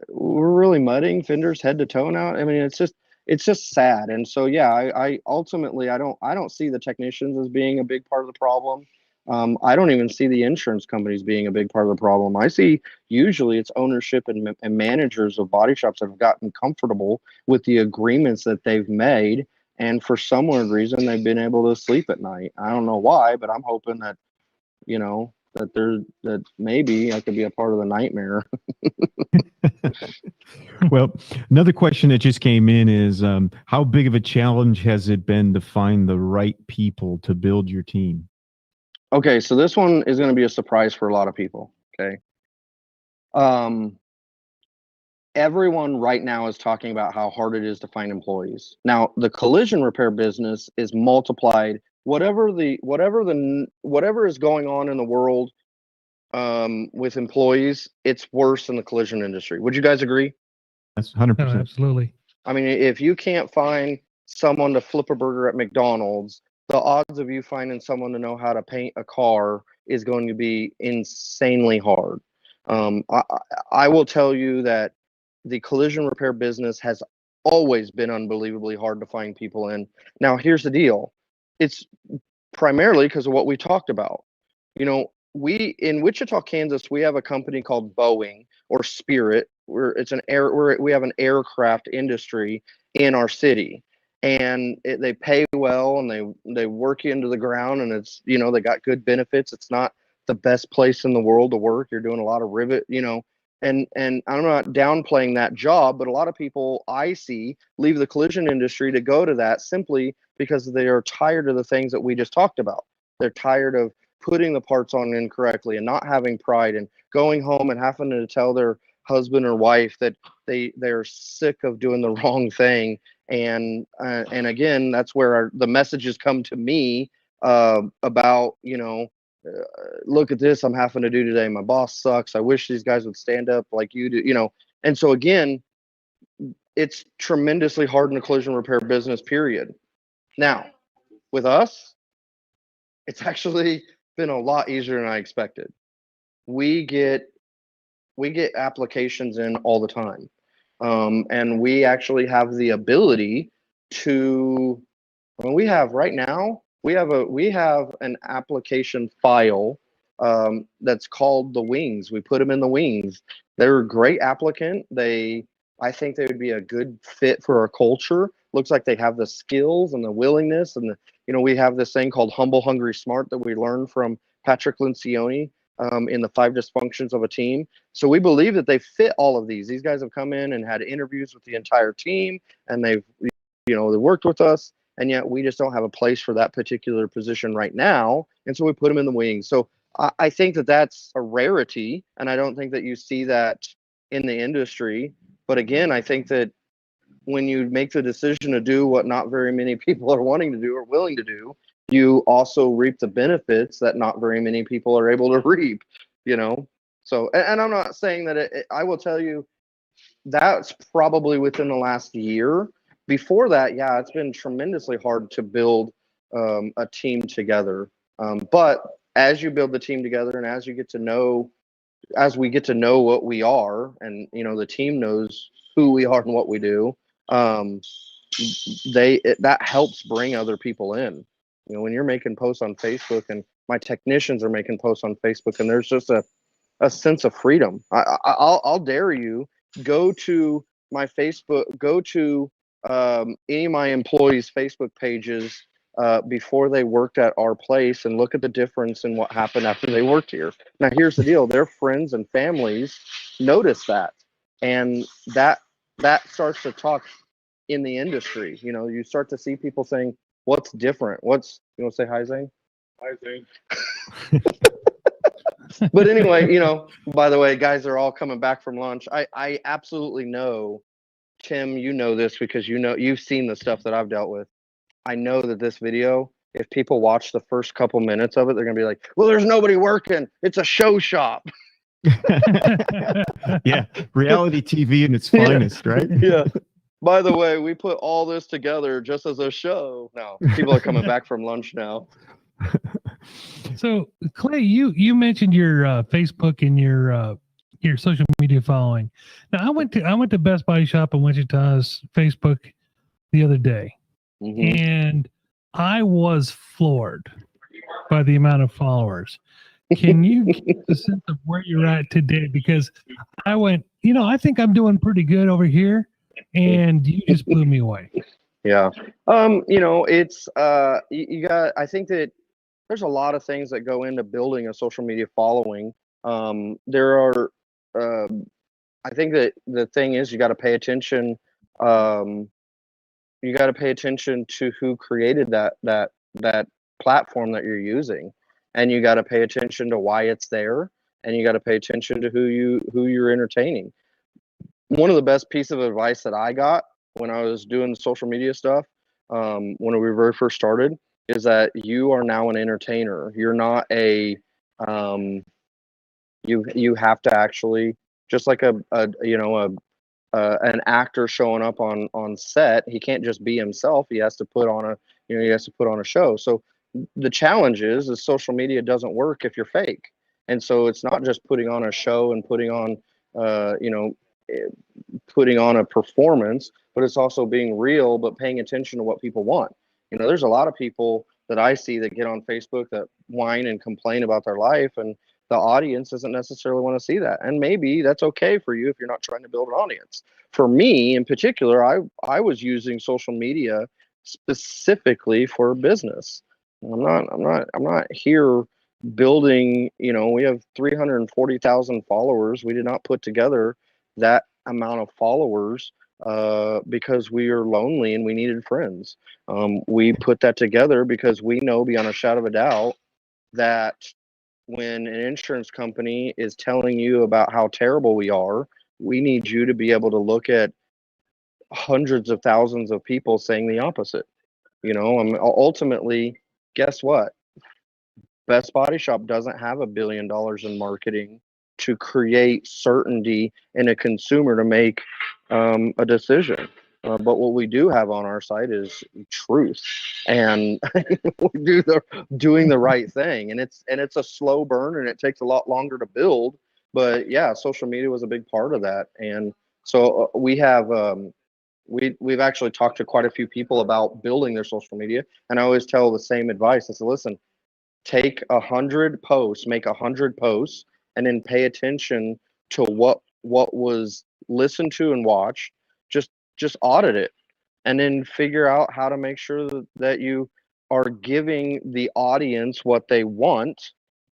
we're really mudding fenders head to toe now. I mean, it's just sad. And so yeah, I ultimately I don't see the technicians as being a big part of the problem. I don't even see the insurance companies being a big part of the problem. I see usually it's ownership and managers of body shops that have gotten comfortable with the agreements that they've made, and for some weird reason they've been able to sleep at night. I don't know why, but I'm hoping that that maybe I could be a part of the nightmare. Well, another question that just came in is how big of a challenge has it been to find the right people to build your team? Okay, so this one is going to be a surprise for a lot of people. Okay. Um, Everyone right now is talking about how hard it is to find employees. Now, the collision repair business is multiplied. Whatever is going on in the world with employees, it's worse than the collision industry. Would you guys agree? That's No, 100%. absolutely. I mean, if you can't find someone to flip a burger at McDonald's, the odds of you finding someone to know how to paint a car is going to be insanely hard. I will tell you that the collision repair business has always been unbelievably hard to find people in. Now, here's the deal. It's primarily because of what we talked about. We in Wichita, Kansas, we have a company called Boeing or Spirit. We have an aircraft industry in our city, and they pay well and they work you into the ground, and it's they got good benefits. It's not the best place in the world to work. You're doing a lot of rivet, and I'm not downplaying that job, but a lot of people I see leave the collision industry to go to that simply because they are tired of the things that we just talked about. They're tired of putting the parts on incorrectly and not having pride and going home and having to tell their husband or wife that they're sick of doing the wrong thing. And again, that's where the messages come to me about look at this I'm having to do today. My boss sucks. I wish these guys would stand up like you do. And so again, it's tremendously hard in the collision repair business, period. Now, with us, it's actually been a lot easier than I expected. We get applications in all the time, and we actually have the ability to. We have right now. We have an application file that's called the wings. We put them in the wings. They're a great applicant. I think they would be a good fit for our culture. Looks like they have the skills and the willingness, and we have this thing called humble, hungry, smart that we learned from Patrick Lencioni in the 5 dysfunctions of a team. So we believe that they fit all of these. These guys have come in and had interviews with the entire team, and they worked with us, and yet we just don't have a place for that particular position right now, and so we put them in the wings. So I think that that's a rarity, and I don't think that you see that in the industry. But again, I think that when you make the decision to do what not very many people are wanting to do or willing to do, you also reap the benefits that not very many people are able to reap, So, and I'm not saying that I will tell you that's probably within the last year. Before that, yeah, it's been tremendously hard to build a team together. But as you build the team together and as we get to know what we are, and the team knows who we are and what we do, that helps bring other people in. When you're making posts on Facebook and my technicians are making posts on Facebook, and there's just a sense of freedom. I'll dare you, go to my Facebook, go to any of my employees' Facebook pages before they worked at our place and look at the difference in what happened after they worked here. Now, here's the deal: their friends and families notice that, and that starts to talk in the industry. You know, you start to see people saying, "What's different? What's you want to say hi, Zane?" Hi, Zane. But anyway, you know, by the way, guys are all coming back from lunch. I absolutely know, Tim, you know this because you've seen the stuff that I've dealt with. I know that this video, if people watch the first couple minutes of it, they're gonna be like, "Well, there's nobody working. It's a show shop." Yeah, reality TV in its finest, right? Yeah. By the way, we put all this together just as a show. No, people are coming back from lunch now. So, Clay, you mentioned your Facebook and your social media following. Now, I went to Best Body Shop in Wichita's Facebook the other day, and I was floored by the amount of followers. Can you give us a sense of where you're at today? Because I went, you know, I think I'm doing pretty good over here, and you just blew me away. Yeah. You know, it's you got. I think that there's a lot of things that go into building a social media following. There are. I think that the thing is you got to pay attention. You got to pay attention to who created that platform that you're using, and you got to pay attention to why it's there, and you got to pay attention to who you're entertaining. One of the best pieces of advice that I got when I was doing the social media stuff, when we very first started, is that you are now an entertainer. You're not a you have to actually, just like an actor showing up on set. He can't just be himself. He has to put on a show. So the challenge is social media doesn't work if you're fake. And so it's not just putting on a show and putting on a performance, but it's also being real, but paying attention to what people want. You know, there's a lot of people that I see that get on Facebook that whine and complain about their life, and the audience doesn't necessarily want to see that. And maybe that's okay for you if you're not trying to build an audience. For me in particular, I was using social media specifically for business. I'm not here building, you know, we have 340,000 followers. We did not put together that amount of followers because we are lonely and we needed friends. We put that together because we know beyond a shadow of a doubt that when an insurance company is telling you about how terrible we are, we need you to be able to look at hundreds of thousands of people saying the opposite. You know, ultimately, guess what? Best Body Shop doesn't have $1 billion in marketing to create certainty in a consumer to make a decision. But what we do have on our site is truth, and we doing the right thing, and it's a slow burn, and it takes a lot longer to build. But yeah, social media was a big part of that, and so we have we've actually talked to quite a few people about building their social media, and I always tell the same advice. I said, listen, take 100 posts, make 100 posts, and then pay attention to what was listened to and watched. Just audit it, and then figure out how to make sure that you are giving the audience what they want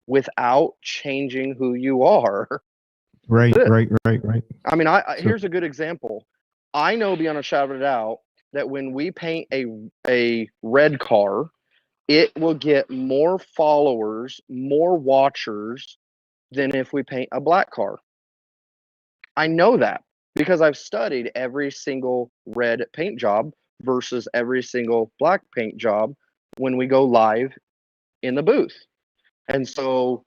without changing who you are. Right. I mean, here's a good example. I know beyond a shadow of a doubt that when we paint a red car, it will get more followers, more watchers than if we paint a black car. I know that because I've studied every single red paint job versus every single black paint job when we go live in the booth. And so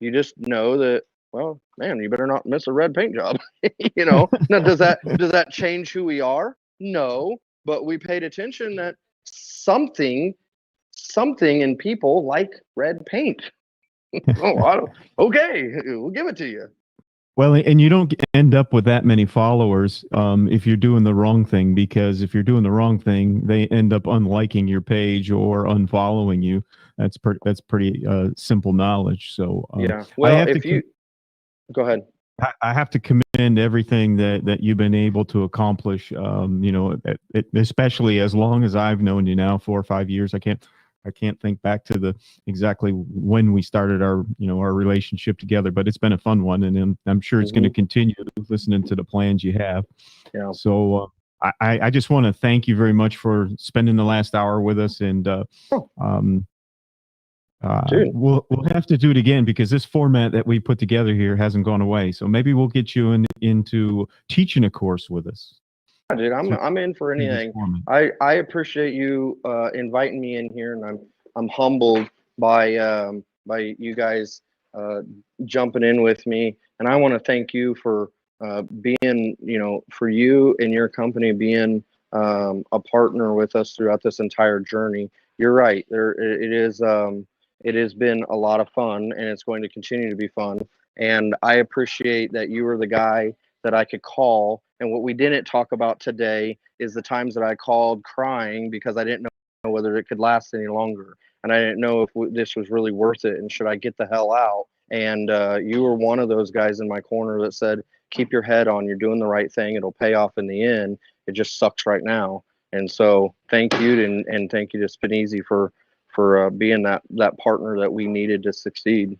you just know that, well, man, you better not miss a red paint job. You know, now does that change who we are? No, but we paid attention that something in people like red paint. Okay, we'll give it to you. Well, and you don't end up with that many followers if you're doing the wrong thing, because if you're doing the wrong thing, they end up unliking your page or unfollowing you. That's pretty simple knowledge. So yeah. Well, if you go ahead, I have to commend everything that you've been able to accomplish. Especially as long as I've known you now, 4 or 5 years. I can't think back to the exactly when we started our relationship together, but it's been a fun one, and I'm sure it's going to continue. Listening to the plans you have, Yeah. So I just want to thank you very much for spending the last hour with us, and we'll have to do it again because this format that we put together here hasn't gone away. So maybe we'll get you into teaching a course with us. Yeah, dude, I'm in for anything. I appreciate you inviting me in here, and I'm humbled by you guys jumping in with me. And I want to thank you for being, for you and your company being a partner with us throughout this entire journey. You're right. It is. It has been a lot of fun, and it's going to continue to be fun. And I appreciate that you were the guy that I could call. And what we didn't talk about today is the times that I called crying because I didn't know whether it could last any longer. And I didn't know if this was really worth it and should I get the hell out. And you were one of those guys in my corner that said, keep your head on. You're doing the right thing. It'll pay off in the end. It just sucks right now. And so thank you. And thank you to Spineezy for being that partner that we needed to succeed.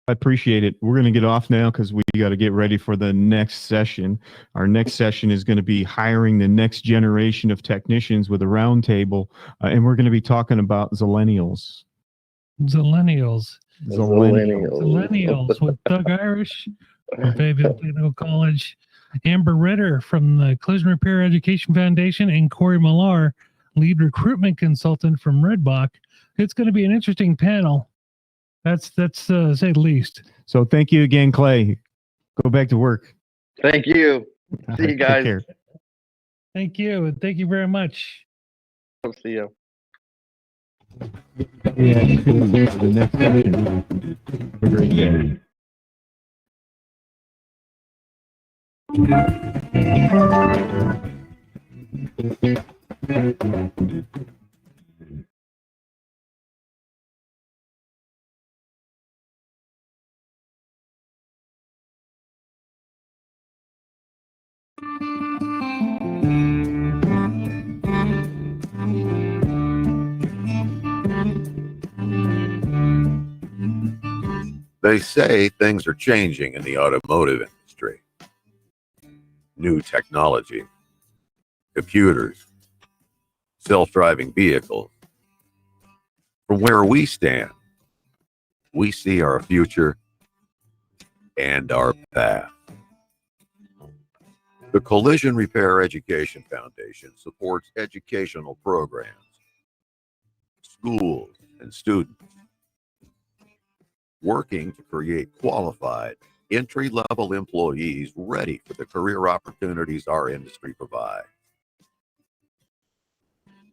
I appreciate it. We're going to get off now because we got to get ready for the next session. Our next session is going to be hiring the next generation of technicians with a roundtable, and we're going to be talking about Zillennials. Zillennials with Doug Irish from Fayetteville Technical College, Amber Ritter from the Collision Repair Education Foundation, and Corey Millar, lead recruitment consultant from Redbach. It's going to be an interesting panel. That's say the least. So thank you again, Clay. Go back to work. Thank you. See you guys. Take care. Thank you. And thank you very much. I'll see you. Yeah, the next session. Have a great day. They say things are changing in the automotive industry. New technology, computers, self-driving vehicles. From where we stand, we see our future and our path. The Collision Repair Education Foundation supports educational programs, schools, and students, working to create qualified, entry-level employees ready for the career opportunities our industry provides.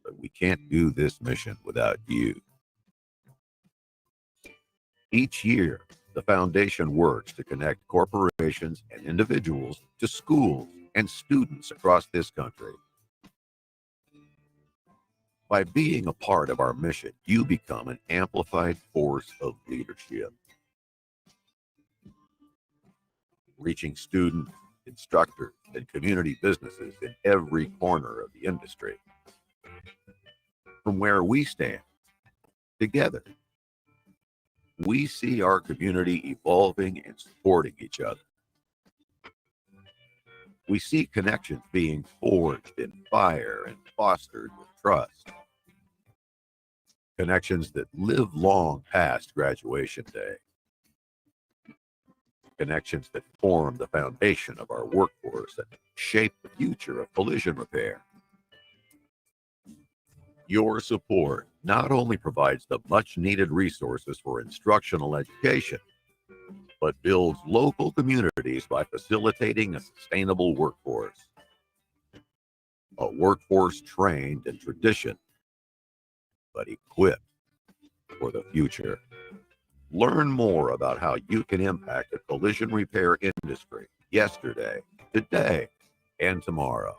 But we can't do this mission without you. Each year, the foundation works to connect corporations and individuals to schools and students across this country. By being a part of our mission, you become an amplified force of leadership, reaching students, instructors, and community businesses in every corner of the industry. From where we stand, together, we see our community evolving and supporting each other. We see connections being forged in fire and fostered with trust. Connections that live long past graduation day. Connections that form the foundation of our workforce and shape the future of collision repair. Your support not only provides the much-needed resources for instructional education, but builds local communities by facilitating a sustainable workforce. A workforce trained in tradition, but equipped for the future. Learn more about how you can impact the collision repair industry yesterday, today, and tomorrow.